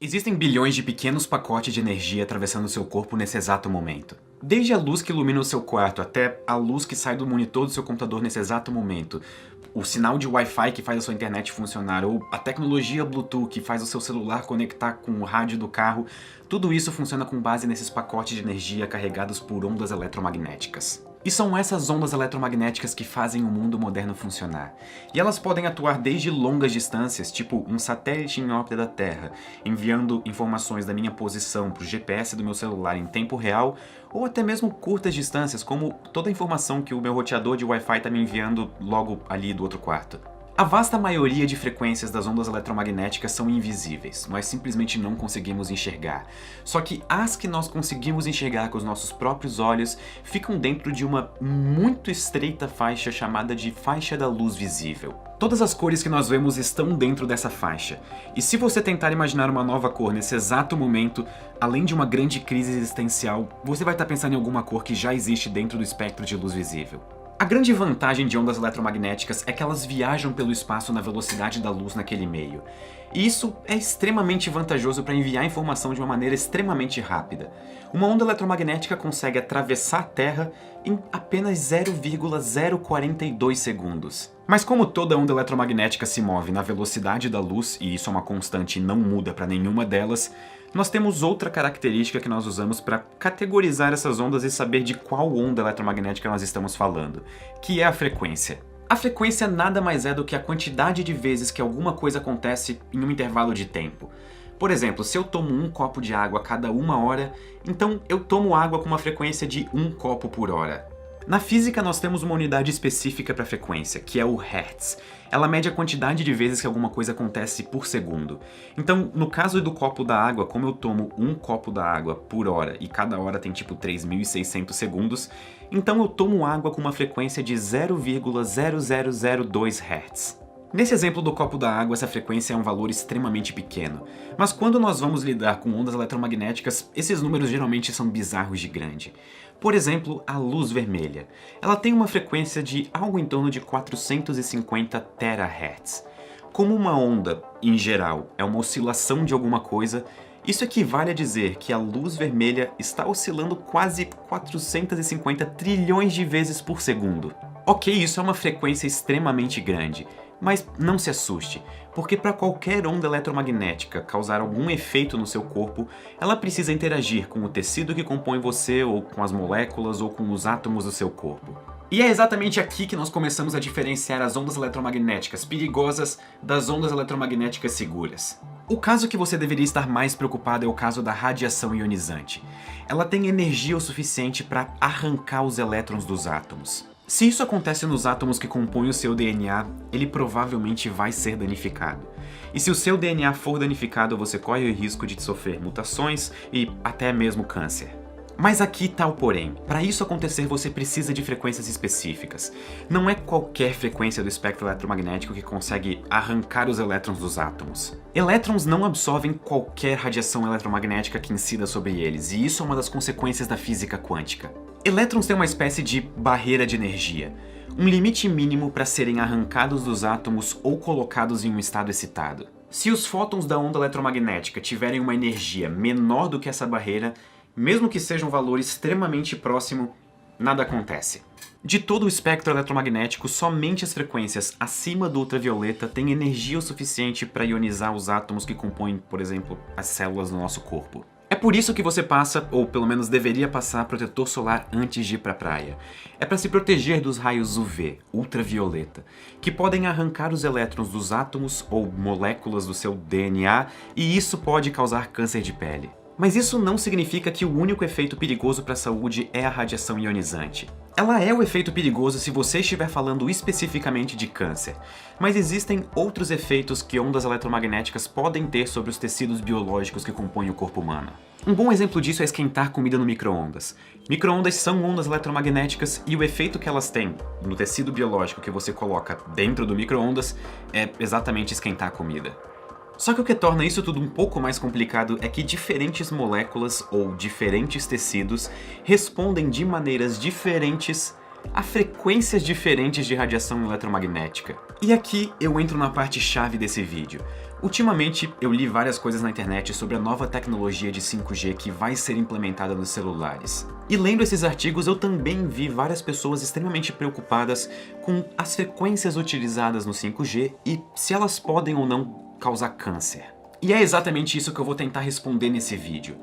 Existem bilhões de pequenos pacotes de energia atravessando seu corpo nesse exato momento. Desde a luz que ilumina o seu quarto até a luz que sai do monitor do seu computador nesse exato momento, o sinal de Wi-Fi que faz a sua internet funcionar, ou a tecnologia Bluetooth que faz o seu celular conectar com o rádio do carro, tudo isso funciona com base nesses pacotes de energia carregados por ondas eletromagnéticas. E são essas ondas eletromagnéticas que fazem o mundo moderno funcionar. E elas podem atuar desde longas distâncias, tipo um satélite em órbita da Terra, enviando informações da minha posição para o GPS do meu celular em tempo real, ou até mesmo curtas distâncias, como toda a informação que o meu roteador de Wi-Fi está me enviando logo ali do outro quarto. A vasta maioria de frequências das ondas eletromagnéticas são invisíveis, nós simplesmente não conseguimos enxergar. Só que as que nós conseguimos enxergar com os nossos próprios olhos ficam dentro de uma muito estreita faixa chamada de faixa da luz visível. Todas as cores que nós vemos estão dentro dessa faixa, e se você tentar imaginar uma nova cor nesse exato momento, além de uma grande crise existencial, você vai estar pensando em alguma cor que já existe dentro do espectro de luz visível. A grande vantagem de ondas eletromagnéticas é que elas viajam pelo espaço na velocidade da luz naquele meio. E isso é extremamente vantajoso para enviar informação de uma maneira extremamente rápida. Uma onda eletromagnética consegue atravessar a Terra em apenas 0,042 segundos. Mas como toda onda eletromagnética se move na velocidade da luz, e isso é uma constante e não muda para nenhuma delas, nós temos outra característica que nós usamos para categorizar essas ondas e saber de qual onda eletromagnética nós estamos falando, que é a frequência. A frequência nada mais é do que a quantidade de vezes que alguma coisa acontece em um intervalo de tempo. Por exemplo, se eu tomo um copo de água a cada 1 hora, então eu tomo água com uma frequência de 1 copo por hora. Na física nós temos uma unidade específica para frequência, que é o Hertz. Ela mede a quantidade de vezes que alguma coisa acontece por segundo. Então, no caso do copo da água, como eu tomo 1 copo da água por hora, e cada hora tem tipo 3.600 segundos, então eu tomo água com uma frequência de 0,0002 Hz. Nesse exemplo do copo da água, essa frequência é um valor extremamente pequeno, mas quando nós vamos lidar com ondas eletromagnéticas, esses números geralmente são bizarros de grande. Por exemplo, a luz vermelha. Ela tem uma frequência de algo em torno de 450 terahertz. Como uma onda, em geral, é uma oscilação de alguma coisa, isso equivale a dizer que a luz vermelha está oscilando quase 450 trilhões de vezes por segundo. Ok, isso é uma frequência extremamente grande, mas não se assuste, porque para qualquer onda eletromagnética causar algum efeito no seu corpo, ela precisa interagir com o tecido que compõe você, ou com as moléculas, ou com os átomos do seu corpo. E é exatamente aqui que nós começamos a diferenciar as ondas eletromagnéticas perigosas das ondas eletromagnéticas seguras. O caso que você deveria estar mais preocupado é o caso da radiação ionizante. Ela tem energia o suficiente para arrancar os elétrons dos átomos. Se isso acontece nos átomos que compõem o seu DNA, ele provavelmente vai ser danificado. E se o seu DNA for danificado, você corre o risco de sofrer mutações e até mesmo câncer. Mas aqui está o porém. Para isso acontecer, você precisa de frequências específicas. Não é qualquer frequência do espectro eletromagnético que consegue arrancar os elétrons dos átomos. Elétrons não absorvem qualquer radiação eletromagnética que incida sobre eles, e isso é uma das consequências da física quântica. Elétrons têm uma espécie de barreira de energia, um limite mínimo para serem arrancados dos átomos ou colocados em um estado excitado. Se os fótons da onda eletromagnética tiverem uma energia menor do que essa barreira, mesmo que seja um valor extremamente próximo, nada acontece. De todo o espectro eletromagnético, somente as frequências acima do ultravioleta têm energia o suficiente para ionizar os átomos que compõem, por exemplo, as células do nosso corpo. É por isso que você passa, ou pelo menos deveria passar, protetor solar antes de ir para a praia. É para se proteger dos raios UV, ultravioleta, que podem arrancar os elétrons dos átomos ou moléculas do seu DNA, e isso pode causar câncer de pele. Mas isso não significa que o único efeito perigoso para a saúde é a radiação ionizante. Ela é o efeito perigoso se você estiver falando especificamente de câncer, mas existem outros efeitos que ondas eletromagnéticas podem ter sobre os tecidos biológicos que compõem o corpo humano. Um bom exemplo disso é esquentar comida no micro-ondas. Micro-ondas são ondas eletromagnéticas e o efeito que elas têm no tecido biológico que você coloca dentro do micro-ondas é exatamente esquentar a comida. Só que o que torna isso tudo um pouco mais complicado é que diferentes moléculas ou diferentes tecidos respondem de maneiras diferentes a frequências diferentes de radiação eletromagnética. E aqui eu entro na parte chave desse vídeo. Ultimamente, eu li várias coisas na internet sobre a nova tecnologia de 5G que vai ser implementada nos celulares. E lendo esses artigos, eu também vi várias pessoas extremamente preocupadas com as frequências utilizadas no 5G e se elas podem ou não causar câncer. E é exatamente isso que eu vou tentar responder nesse vídeo.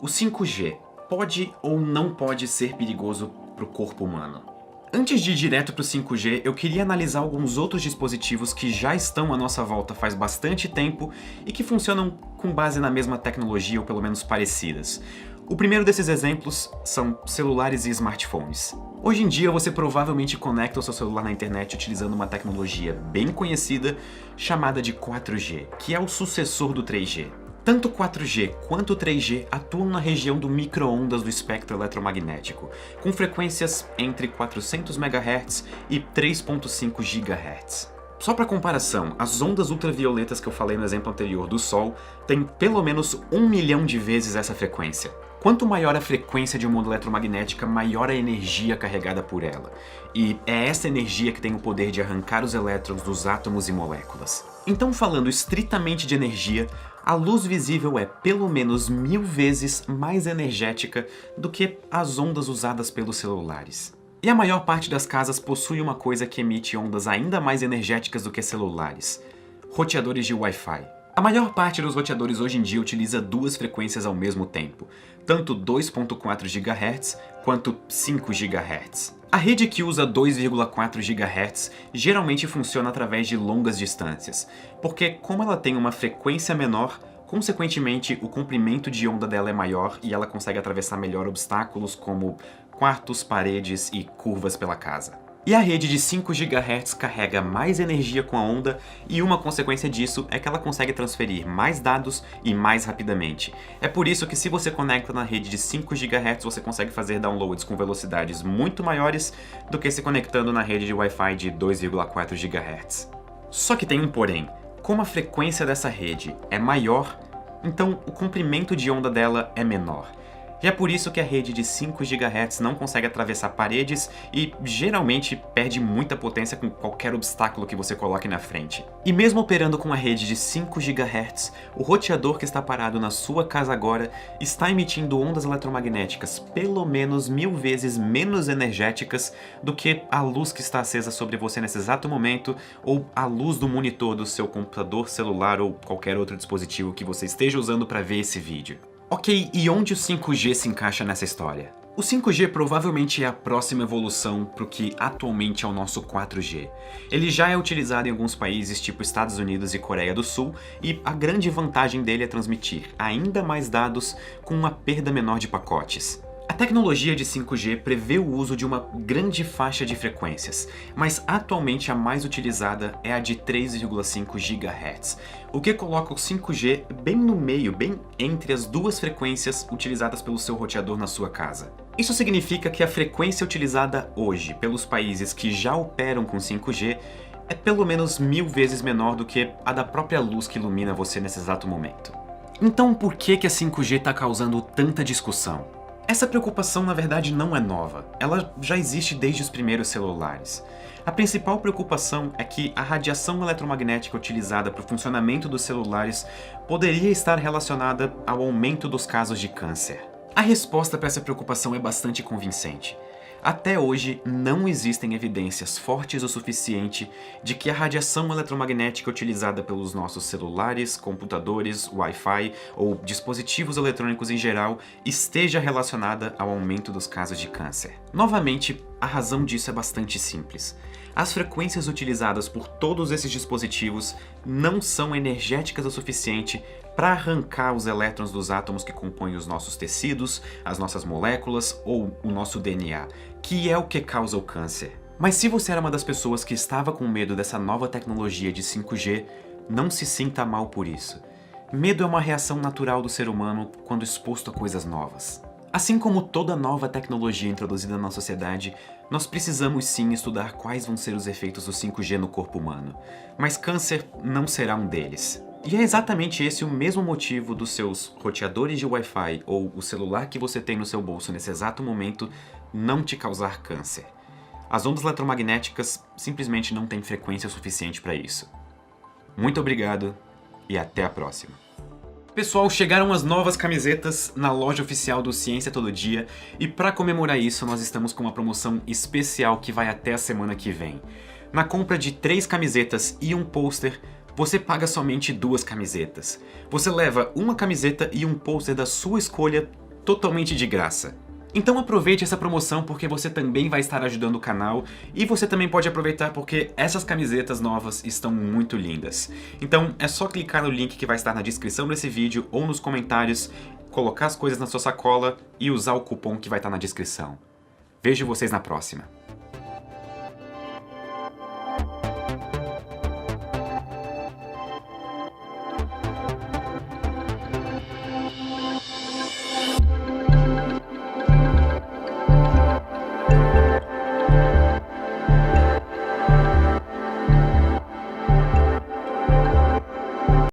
O 5G pode ou não pode ser perigoso para o corpo humano? Antes de ir direto para o 5G, eu queria analisar alguns outros dispositivos que já estão à nossa volta faz bastante tempo e que funcionam com base na mesma tecnologia ou pelo menos parecidas. O primeiro desses exemplos são celulares e smartphones. Hoje em dia você provavelmente conecta o seu celular na internet utilizando uma tecnologia bem conhecida chamada de 4G, que é o sucessor do 3G. Tanto 4G quanto 3G atuam na região do micro-ondas do espectro eletromagnético, com frequências entre 400 MHz e 3.5 GHz. Só para comparação, as ondas ultravioletas que eu falei no exemplo anterior do Sol têm pelo menos 1 milhão de vezes essa frequência. Quanto maior a frequência de uma onda eletromagnética, maior a energia carregada por ela. E é essa energia que tem o poder de arrancar os elétrons dos átomos e moléculas. Então, falando estritamente de energia, a luz visível é pelo menos 1000 vezes mais energética do que as ondas usadas pelos celulares. E a maior parte das casas possui uma coisa que emite ondas ainda mais energéticas do que celulares: roteadores de Wi-Fi. A maior parte dos roteadores hoje em dia utiliza duas frequências ao mesmo tempo, tanto 2.4 GHz quanto 5 GHz. A rede que usa 2,4 GHz geralmente funciona através de longas distâncias, porque como ela tem uma frequência menor, consequentemente o comprimento de onda dela é maior e ela consegue atravessar melhor obstáculos como quartos, paredes e curvas pela casa. E a rede de 5 GHz carrega mais energia com a onda e uma consequência disso é que ela consegue transferir mais dados e mais rapidamente. É por isso que se você conecta na rede de 5 GHz você consegue fazer downloads com velocidades muito maiores do que se conectando na rede de Wi-Fi de 2,4 GHz. Só que tem um porém. Como a frequência dessa rede é maior, então o comprimento de onda dela é menor. E é por isso que a rede de 5 GHz não consegue atravessar paredes e geralmente perde muita potência com qualquer obstáculo que você coloque na frente. E mesmo operando com a rede de 5 GHz, o roteador que está parado na sua casa agora está emitindo ondas eletromagnéticas pelo menos 1000 vezes menos energéticas do que a luz que está acesa sobre você nesse exato momento ou a luz do monitor do seu computador, celular ou qualquer outro dispositivo que você esteja usando para ver esse vídeo. Ok, e onde o 5G se encaixa nessa história? O 5G provavelmente é a próxima evolução para o que atualmente é o nosso 4G. Ele já é utilizado em alguns países tipo Estados Unidos e Coreia do Sul, e a grande vantagem dele é transmitir ainda mais dados com uma perda menor de pacotes. A tecnologia de 5G prevê o uso de uma grande faixa de frequências, mas atualmente a mais utilizada é a de 3,5 GHz, o que coloca o 5G bem no meio, bem entre as duas frequências utilizadas pelo seu roteador na sua casa. Isso significa que a frequência utilizada hoje pelos países que já operam com 5G é pelo menos 1000 vezes menor do que a da própria luz que ilumina você nesse exato momento. Então por que a 5G está causando tanta discussão? Essa preocupação, na verdade, não é nova. Ela já existe desde os primeiros celulares. A principal preocupação é que a radiação eletromagnética utilizada para o funcionamento dos celulares poderia estar relacionada ao aumento dos casos de câncer. A resposta para essa preocupação é bastante convincente. Até hoje, não existem evidências fortes o suficiente de que a radiação eletromagnética utilizada pelos nossos celulares, computadores, Wi-Fi ou dispositivos eletrônicos em geral esteja relacionada ao aumento dos casos de câncer. Novamente, a razão disso é bastante simples. As frequências utilizadas por todos esses dispositivos não são energéticas o suficiente para arrancar os elétrons dos átomos que compõem os nossos tecidos, as nossas moléculas ou o nosso DNA, que é o que causa o câncer. Mas se você era uma das pessoas que estava com medo dessa nova tecnologia de 5G, não se sinta mal por isso. Medo é uma reação natural do ser humano quando exposto a coisas novas. Assim como toda nova tecnologia introduzida na sociedade, nós precisamos sim estudar quais vão ser os efeitos do 5G no corpo humano, mas câncer não será um deles. E é exatamente esse o mesmo motivo dos seus roteadores de Wi-Fi ou o celular que você tem no seu bolso nesse exato momento não te causar câncer. As ondas eletromagnéticas simplesmente não têm frequência suficiente para isso. Muito obrigado e até a próxima. Pessoal, chegaram as novas camisetas na loja oficial do Ciência Todo Dia e para comemorar isso nós estamos com uma promoção especial que vai até a semana que vem. Na compra de 3 camisetas e um pôster, você paga somente 2 camisetas. Você leva uma camiseta e um pôster da sua escolha totalmente de graça. Então aproveite essa promoção porque você também vai estar ajudando o canal e você também pode aproveitar porque essas camisetas novas estão muito lindas. Então é só clicar no link que vai estar na descrição desse vídeo ou nos comentários, colocar as coisas na sua sacola e usar o cupom que vai estar na descrição. Vejo vocês na próxima.